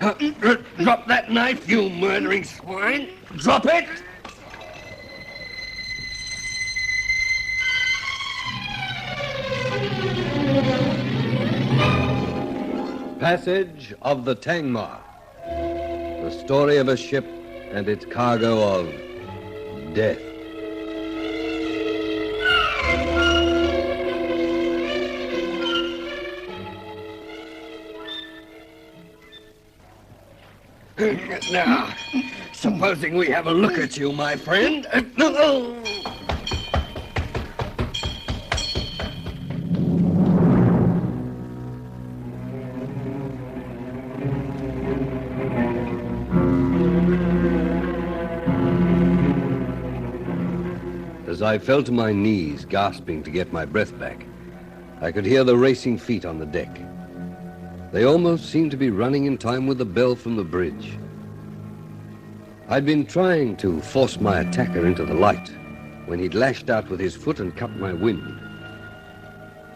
Drop that knife, you murdering swine! Drop it! Passage of the Tangmar. The story of a ship and its cargo of death. Now, supposing we have a look at you, my friend. As I fell to my knees, gasping to get my breath back, I could hear the racing feet on the deck. They almost seemed to be running in time with the bell from the bridge. I'd been trying to force my attacker into the light when he'd lashed out with his foot and cut my wind.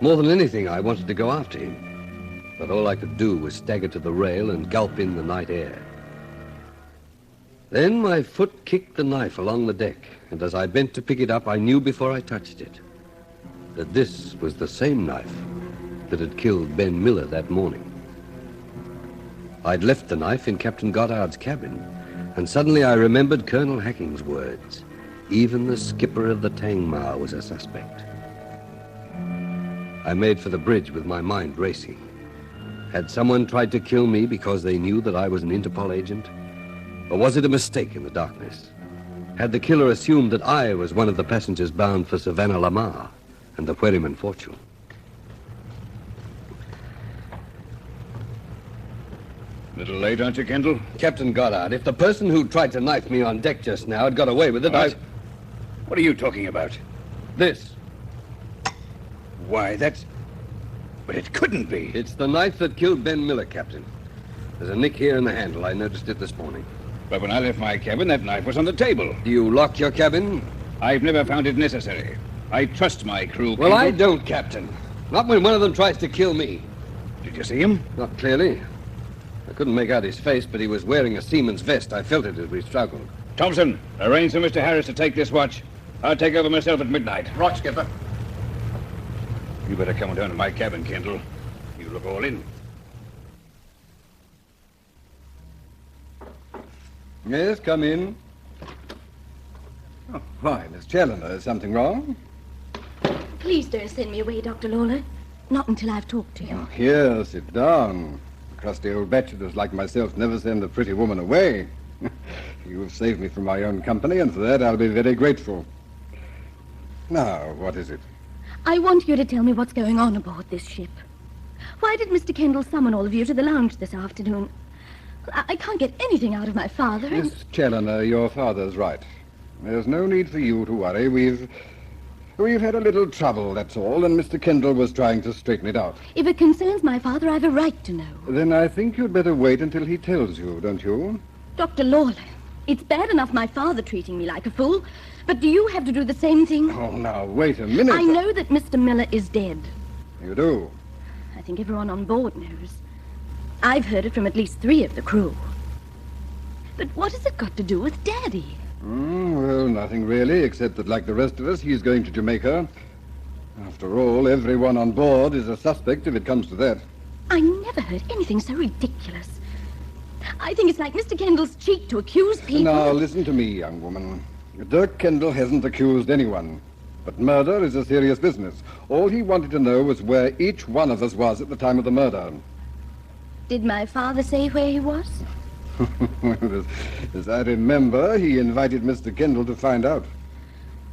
More than anything, I wanted to go after him, but all I could do was stagger to the rail and gulp in the night air. Then my foot kicked the knife along the deck, and as I bent to pick it up, I knew before I touched it that this was the same knife that had killed Ben Miller that morning. I'd left the knife in Captain Goddard's cabin, and suddenly I remembered Colonel Hacking's words. Even the skipper of the Tangmar was a suspect. I made for the bridge with my mind racing. Had someone tried to kill me because they knew that I was an Interpol agent? Or was it a mistake in the darkness? Had the killer assumed that I was one of the passengers bound for Savannah Lamar and the Wherryman Fortune? Little late, aren't you, Kendall? Captain Goddard, if the person who tried to knife me on deck just now had got away with it, What are you talking about? This. Why, that's... But it couldn't be. It's the knife that killed Ben Miller, Captain. There's a nick here in the handle. I noticed it this morning. But when I left my cabin, that knife was on the table. Do you lock your cabin? I've never found it necessary. I trust my crew, Well, Kendall. I don't, Captain. Not when one of them tries to kill me. Did you see him? Not clearly. I couldn't make out his face, but he was wearing a seaman's vest. I felt it as we struggled. Thompson, arrange for Mr. Harris to take this watch. I'll take over myself at midnight. Right, Skipper. You better come down to my cabin, Kendall. You look all in. Yes, come in. Oh, why, Miss Challoner, is something wrong? Please don't send me away, Dr. Lawler. Not until I've talked to you. Oh, here, sit down. Crusty old bachelors like myself never send a pretty woman away. You've saved me from my own company, and for that I'll be very grateful. Now, what is it? I want you to tell me what's going on aboard this ship. Why did Mr. Kendall summon all of you to the lounge this afternoon? I can't get anything out of my father. Miss Challoner, your father's right. There's no need for you to worry. We've had a little trouble, that's all, and Mr. Kendall was trying to straighten it out. If it concerns my father, I have a right to know. Then I think you'd better wait until he tells you, don't you? Dr. Lawler, it's bad enough my father treating me like a fool, but do you have to do the same thing? Oh, now, wait a minute. I know that Mr. Miller is dead. You do? I think everyone on board knows. I've heard it from at least 3 of the crew. But what has it got to do with Daddy? Well, nothing really, except that, like the rest of us, he's going to Jamaica. After all, everyone on board is a suspect if it comes to that. I never heard anything so ridiculous. I think it's like Mr. Kendall's cheek to accuse people. Now, listen to me, young woman. Dirk Kendall hasn't accused anyone. But murder is a serious business. All he wanted to know was where each one of us was at the time of the murder. Did my father say where he was? As I remember, he invited Mr. Kendall to find out.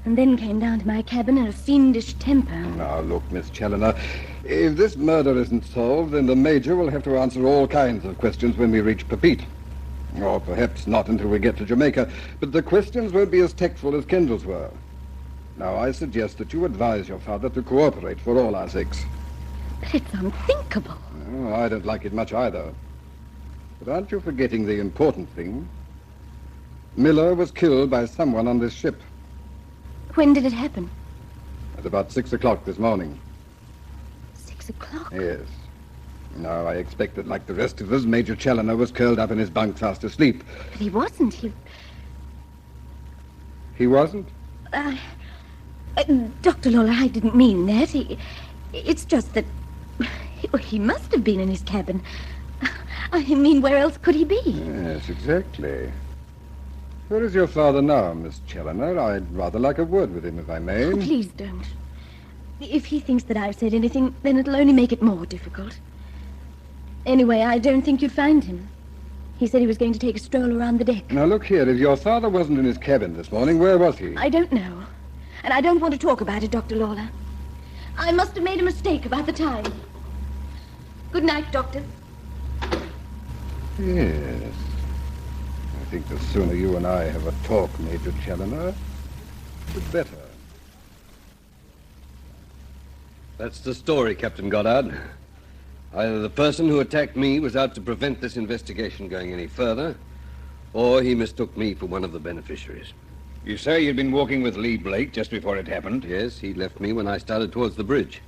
And then came down to my cabin in a fiendish temper. Now, look, Miss Challoner, if this murder isn't solved, then the Major will have to answer all kinds of questions when we reach Papeete. Or perhaps not until we get to Jamaica. But the questions won't be as tactful as Kendall's were. Now, I suggest that you advise your father to cooperate for all our sakes. But it's unthinkable. Oh, I don't like it much either. But aren't you forgetting the important thing? Miller was killed by someone on this ship. When did it happen? At about 6 o'clock this morning. 6 o'clock? Yes. No, I expect that, like the rest of us, Major Challoner was curled up in his bunk fast asleep. But he wasn't. He wasn't? Dr. Lawler, I didn't mean that. It's just that he must have been in his cabin. I mean, where else could he be? Yes, exactly. Where is your father now, Miss Challoner? I'd rather like a word with him, if I may. Oh, please don't. If he thinks that I've said anything, then it'll only make it more difficult. Anyway, I don't think you'd find him. He said he was going to take a stroll around the deck. Now, look here. If your father wasn't in his cabin this morning, where was he? I don't know. And I don't want to talk about it, Dr. Lawler. I must have made a mistake about the time. Good night, Doctor. Yes. I think the sooner you and I have a talk, Major Challoner, the better. That's the story, Captain Goddard. Either the person who attacked me was out to prevent this investigation going any further, or he mistook me for one of the beneficiaries. You say you'd been walking with Lee Blake just before it happened? Yes, he left me when I started towards the bridge.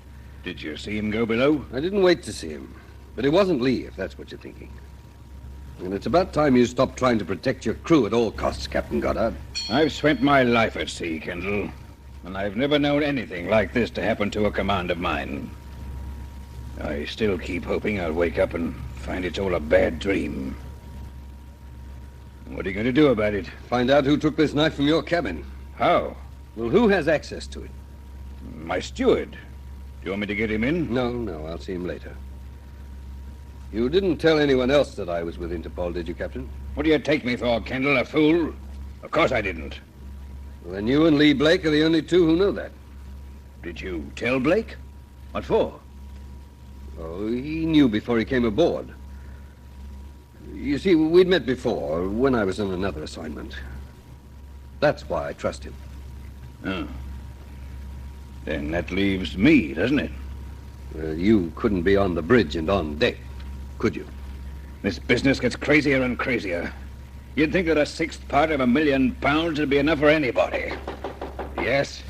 Did you see him go below? I didn't wait to see him. But it wasn't Lee, if that's what you're thinking. And it's about time you stopped trying to protect your crew at all costs, Captain Goddard. I've spent my life at sea, Kendall, and I've never known anything like this to happen to a command of mine. I still keep hoping I'll wake up and find it's all a bad dream. What are you going to do about it? Find out who took this knife from your cabin. How? Well, who has access to it? My steward. Do you want me to get him in? No, I'll see him later. You didn't tell anyone else that I was with Interpol, did you, Captain? What do you take me for, Kendall, a fool? Of course I didn't. Well, then you and Lee Blake are the only two who know that. Did you tell Blake? What for? Oh, he knew before he came aboard. You see, we'd met before, when I was on another assignment. That's why I trust him. Oh. Then that leaves me, doesn't it? Well, you couldn't be on the bridge and on deck, could you? This business gets crazier and crazier. You'd think that a sixth part of £1,000,000 would be enough for anybody. Yes?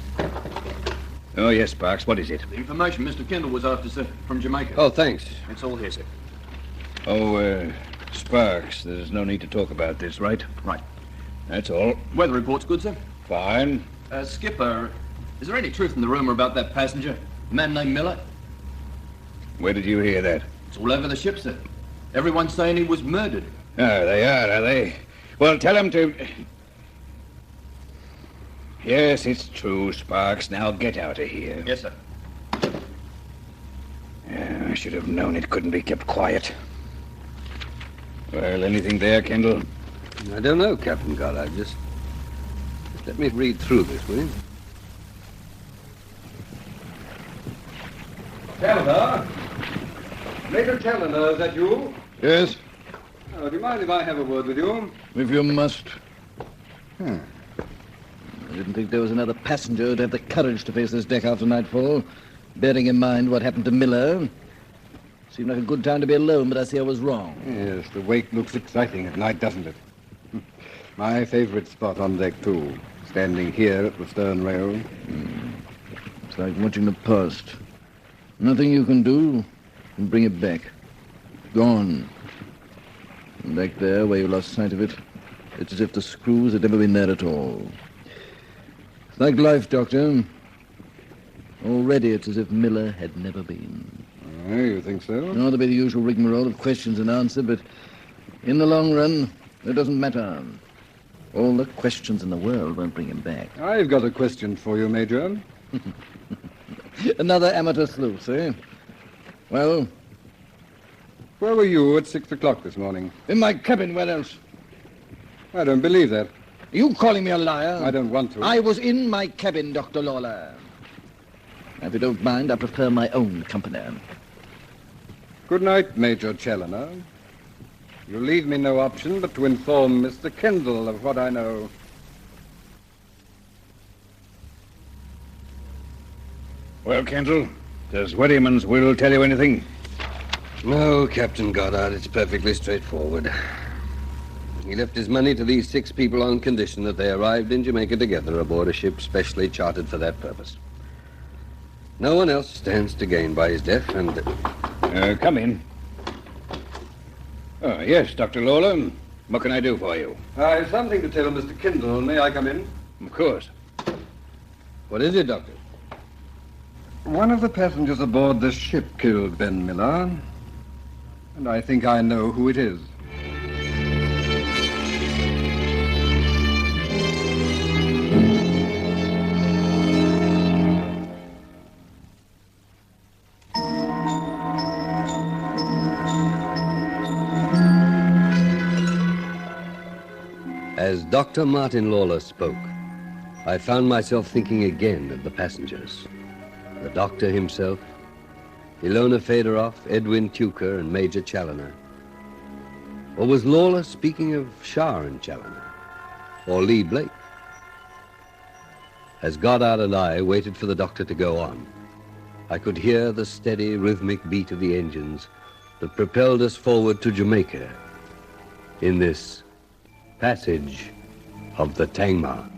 Oh, yes, Sparks. What is it? The information Mr. Kendall was after, sir, from Jamaica. Oh, thanks. It's all here, sir. Oh, Sparks, there's no need to talk about this, right? Right. That's all. Weather report's good, sir. Fine. Skipper, is there any truth in the rumor about that passenger? A man named Miller? Where did you hear that? It's all over the ship, sir. Everyone's saying he was murdered. Oh, they are they? Well, tell him to... Yes, it's true, Sparks. Now get out of here. Yes, sir. Yeah, I should have known it couldn't be kept quiet. Well, anything there, Kendall? I don't know, Captain Goddard. Just let me read through this, will you? Challoner? Major Challoner, is that you? Yes, Do you mind if I have a word with you? if you must. I didn't think there was another passenger who'd have the courage to face this deck after nightfall, bearing in mind what happened to Miller. Seemed like a good time to be alone, but I see I was wrong. Yes, the wake looks exciting at night, doesn't it? My favorite spot on deck, too. Standing here at the stern rail. It's like watching the past. Nothing you can do can bring it back. Gone. And back there, where you lost sight of it, it's as if the screws had never been there at all. It's like life, Doctor. Already it's as if Miller had never been. Oh, you think so? No, there'll be the usual rigmarole of questions and answer, but in the long run, it doesn't matter. All the questions in the world won't bring him back. I've got a question for you, Major. Another amateur sleuth, eh? Well, Where were you at 6 o'clock this morning? in my cabin, where else? I don't believe that. Are you calling me a liar? I don't want to. I was in my cabin, Dr. Lawler. If you don't mind, I prefer my own company. Good night, Major Challoner. You leave me no option but to inform Mr. Kendall of what I know. Well, Kendall, does Weddyman's will tell you anything? No, Captain Goddard, it's perfectly straightforward. He left his money to these 6 people on condition that they arrived in Jamaica together aboard a ship specially chartered for that purpose. No one else stands to gain by his death, and... Come in. Oh, yes, Dr. Lawler. What can I do for you? I have something to tell Mr. Kindle. May I come in? Of course. What is it, Doctor? One of the passengers aboard this ship killed Ben Miller, and I think I know who it is. As Dr. Martin Lawler spoke, I found myself thinking again of the passengers. The doctor himself, Ilona Fedorov, Edwin Tuker, and Major Challoner. Or was Lawler speaking of Shah and Challoner? Or Lee Blake? As Goddard and I waited for the doctor to go on, I could hear the steady, rhythmic beat of the engines that propelled us forward to Jamaica in this passage of the Tangmar.